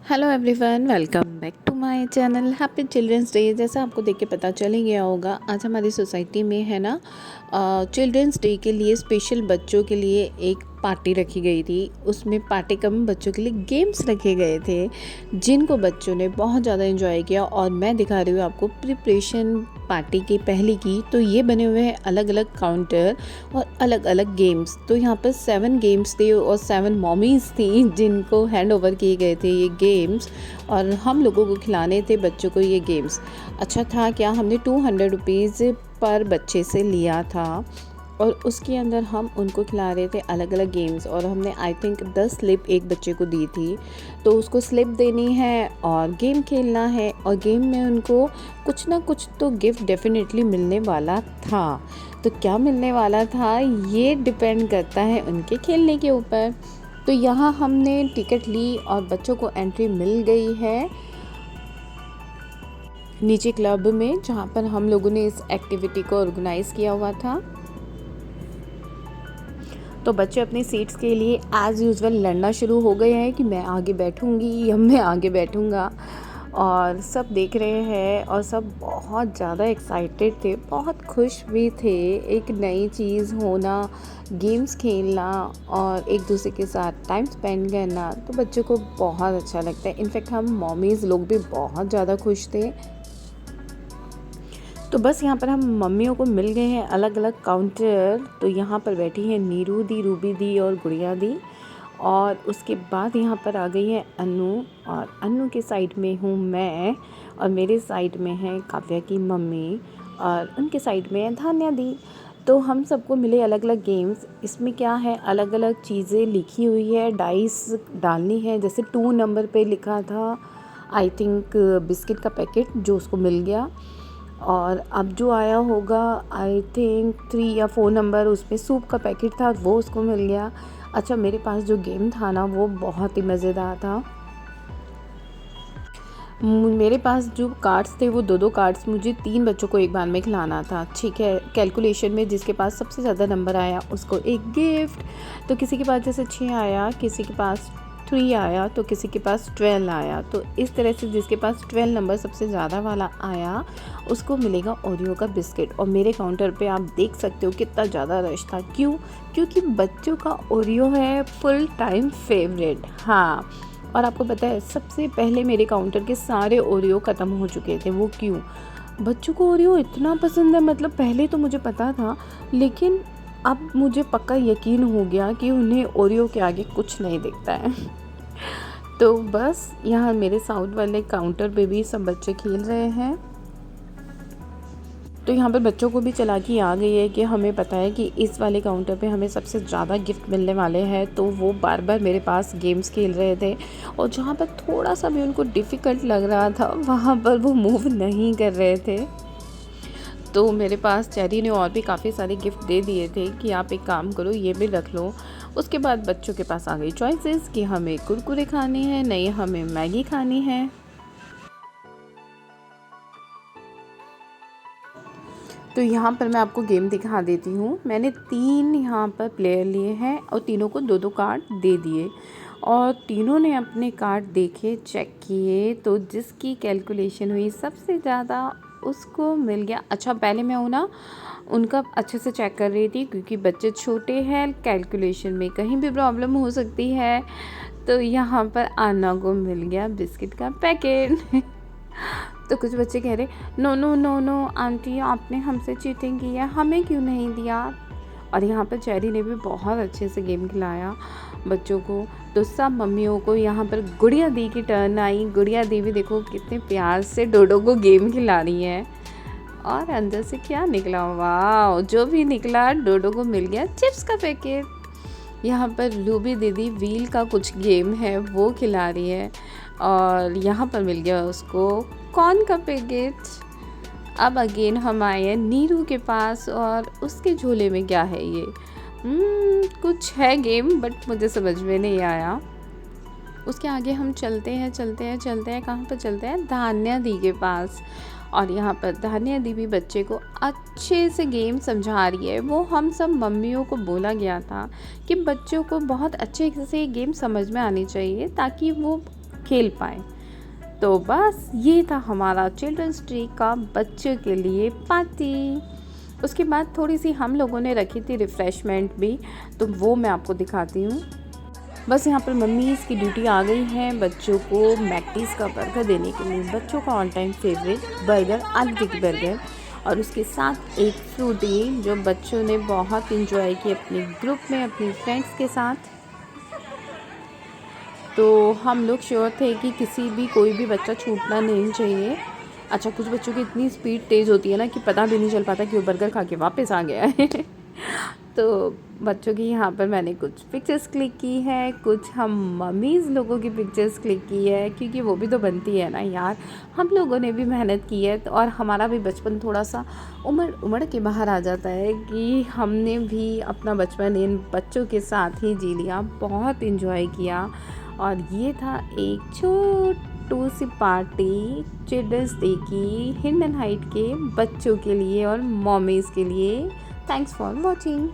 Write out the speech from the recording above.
Hello everyone, welcome back to my channel happy children's day. जैसा आपको देख के पता चल ही गया होगा, आज हमारी सोसाइटी में है ना चिल्ड्रंस डे के लिए स्पेशल बच्चों के लिए एक पार्टी रखी गई थी। उसमें पार्टी कम बच्चों के लिए गेम्स रखे गए थे जिनको बच्चों ने बहुत ज़्यादा एंजॉय किया। और मैं दिखा रही हूँ आपको प्रिपरेशन पार्टी की पहले की। तो ये बने हुए हैं अलग अलग काउंटर और अलग अलग गेम्स। तो यहाँ पर 7 गेम्स थे और 7 मॉमीज़ थी जिनको हैंड ओवर किए गए थे ये गेम्स, और हम लोगों को खिलाने थे बच्चों को ये गेम्स। अच्छा था क्या, हमने 200 रुपीज़ पर बच्चे से लिया था और उसके अंदर हम उनको खिला रहे थे अलग अलग गेम्स। और हमने आई थिंक 10 स्लिप एक बच्चे को दी थी, तो उसको स्लिप देनी है और गेम खेलना है। और गेम में उनको कुछ ना कुछ तो गिफ्ट डेफिनेटली मिलने वाला था। तो क्या मिलने वाला था ये डिपेंड करता है उनके खेलने के ऊपर। तो यहाँ हमने टिकट ली और बच्चों को एंट्री मिल गई है नीचे क्लब में, जहाँ पर हम लोगों ने इस एक्टिविटी को ऑर्गेनाइज़ किया हुआ था। तो बच्चे अपनी सीट्स के लिए एज़ यूजुअल लड़ना शुरू हो गए हैं कि मैं आगे बैठूंगी या मैं आगे बैठूंगा। और सब देख रहे हैं और सब बहुत ज़्यादा एक्साइटेड थे, बहुत खुश भी थे। एक नई चीज़ होना, गेम्स खेलना और एक दूसरे के साथ टाइम स्पेंड करना, तो बच्चों को बहुत अच्छा लगता है। इनफैक्ट हम मॉमीज़ लोग भी बहुत ज़्यादा खुश थे। तो बस यहाँ पर हम मम्मियों को मिल गए हैं अलग अलग काउंटर। तो यहाँ पर बैठी हैं नीरू दी, रूबी दी और गुड़िया दी। और उसके बाद यहाँ पर आ गई है अनु, और अनु के साइड में हूँ मैं, और मेरे साइड में है काव्या की मम्मी, और उनके साइड में है धान्या दी। तो हम सबको मिले अलग अलग गेम्स। इसमें क्या है, अलग अलग चीज़ें लिखी हुई है, डाइस डालनी है। जैसे 2 नंबर पे लिखा था आई थिंक बिस्किट का पैकेट जो उसको मिल गया। और अब जो आया होगा आई थिंक 3 या 4 नंबर, उसमें सूप का पैकेट था, वो उसको मिल गया। अच्छा, मेरे पास जो गेम था ना वो बहुत ही मज़ेदार था। मेरे पास जो कार्ड्स थे वो 2-2 कार्ड्स मुझे 3 बच्चों को एक बार में खिलाना था, ठीक है। कैलकुलेशन में जिसके पास सबसे ज़्यादा नंबर आया उसको एक गिफ्ट। तो किसी के पास जैसे 6 आया, किसी के पास 3 आया, तो किसी के पास 12 आया। तो इस तरह से जिसके पास 12 नंबर सबसे ज़्यादा वाला आया उसको मिलेगा ओरियो का बिस्किट। और मेरे काउंटर पे आप देख सकते हो कितना ज़्यादा रश था। क्यों? क्योंकि बच्चों का ओरियो है फुल टाइम फेवरेट। हाँ, और आपको पता है सबसे पहले मेरे काउंटर के सारे ओरियो ख़त्म हो चुके थे। वो क्यों? बच्चों को ओरियो इतना पसंद है। मतलब पहले तो मुझे पता था, लेकिन अब मुझे पक्का यकीन हो गया कि उन्हें ओरियो के आगे कुछ नहीं दिखता है। तो बस यहाँ मेरे साउथ वाले काउंटर पे भी सब बच्चे खेल रहे हैं। तो यहाँ पर बच्चों को भी चालाकी आ गई है कि हमें पता है कि इस वाले काउंटर पे हमें सबसे ज़्यादा गिफ्ट मिलने वाले हैं। तो वो बार बार मेरे पास गेम्स खेल रहे थे, और जहाँ पर थोड़ा सा भी उनको डिफ़िकल्ट लग रहा था वहाँ पर वो मूव नहीं कर रहे थे। तो मेरे पास चेरी ने और भी काफ़ी सारे गिफ्ट दे दिए थे कि आप एक काम करो, ये भी रख लो। उसके बाद बच्चों के पास आ गई चॉइसेस कि हमें कुरकुरे खाने हैं, नहीं हमें मैगी खानी है। तो यहाँ पर मैं आपको गेम दिखा देती हूँ। मैंने 3 यहाँ पर प्लेयर लिए हैं और तीनों को 2-2 कार्ड दे दिए, और तीनों ने अपने कार्ड देखे, चेक किए। तो जिसकी कैलकुलेशन हुई सबसे ज़्यादा उसको मिल गया। अच्छा, पहले मैं ना उनका अच्छे से चेक कर रही थी क्योंकि बच्चे छोटे हैं, कैलकुलेशन में कहीं भी प्रॉब्लम हो सकती है। तो यहाँ पर आना को मिल गया बिस्किट का पैकेट। तो कुछ बच्चे कह रहे no no no no aunty, आपने हमसे चीटिंग की है, हमें क्यों नहीं दिया। और यहाँ पर चेरी ने भी बहुत अच्छे से गेम खिलाया बच्चों को। तो सब मम्मियों को यहाँ पर गुड़िया दी की टर्न आई। गुड़िया दी भी देखो कितने प्यार से डोडो को गेम खिला रही है। और अंदर से क्या निकला, वाह, जो भी निकला डोडो को मिल गया चिप्स का पैकेट। यहाँ पर रूबी दीदी व्हील का कुछ गेम है वो खिला रही है, और यहाँ पर मिल गया उसको कॉर्न का पैकेट। अब अगेन हम आए हैं नीरू के पास, और उसके झोले में क्या है ये? कुछ है गेम बट मुझे समझ में नहीं आया। उसके आगे हम चलते हैं कहाँ पर चलते हैं? धान्या दी के पास। और यहाँ पर धान्या दी भी बच्चे को अच्छे से गेम समझा रही है। वो हम सब मम्मियों को बोला गया था कि बच्चों को बहुत अच्छे से गेम समझ में आनी चाहिए ताकि वो खेल पाएँ। तो बस ये था हमारा चिल्ड्रंस डे का बच्चों के लिए पार्टी। उसके बाद थोड़ी सी हम लोगों ने रखी थी रिफ़्रेशमेंट भी, तो वो मैं आपको दिखाती हूँ। बस यहाँ पर मम्मीज़ की ड्यूटी आ गई है बच्चों को मैकडीज़ का बर्गर देने के लिए। बच्चों का ऑल टाइम फेवरेट बर्गर, आलू टिक्की बर्गर, और उसके साथ एक फ्रूटी जो बच्चों ने बहुत इंजॉय की अपने ग्रुप में, अपनी फ्रेंड्स के साथ। तो हम लोग श्योर थे कि कोई भी बच्चा छूटना नहीं चाहिए। अच्छा, कुछ बच्चों की इतनी स्पीड तेज़ होती है ना कि पता भी नहीं चल पाता कि वो बर्गर खा के वापस आ गया है। तो बच्चों की यहाँ पर मैंने कुछ पिक्चर्स क्लिक की है, कुछ हम मम्मीज़ लोगों की पिक्चर्स क्लिक की है, क्योंकि वो भी तो बनती है ना यार। हम लोगों ने भी मेहनत की है, तो और हमारा भी बचपन थोड़ा सा उमड़ के बाहर आ जाता है कि हमने भी अपना बचपन इन बच्चों के साथ ही जी लिया, बहुत इन्जॉय किया। और ये था एक छोटू सी पार्टी चिल्ड्रंस डे की हिंडन हाइट के बच्चों के लिए और मॉमीज़ के लिए। Thanks for watching.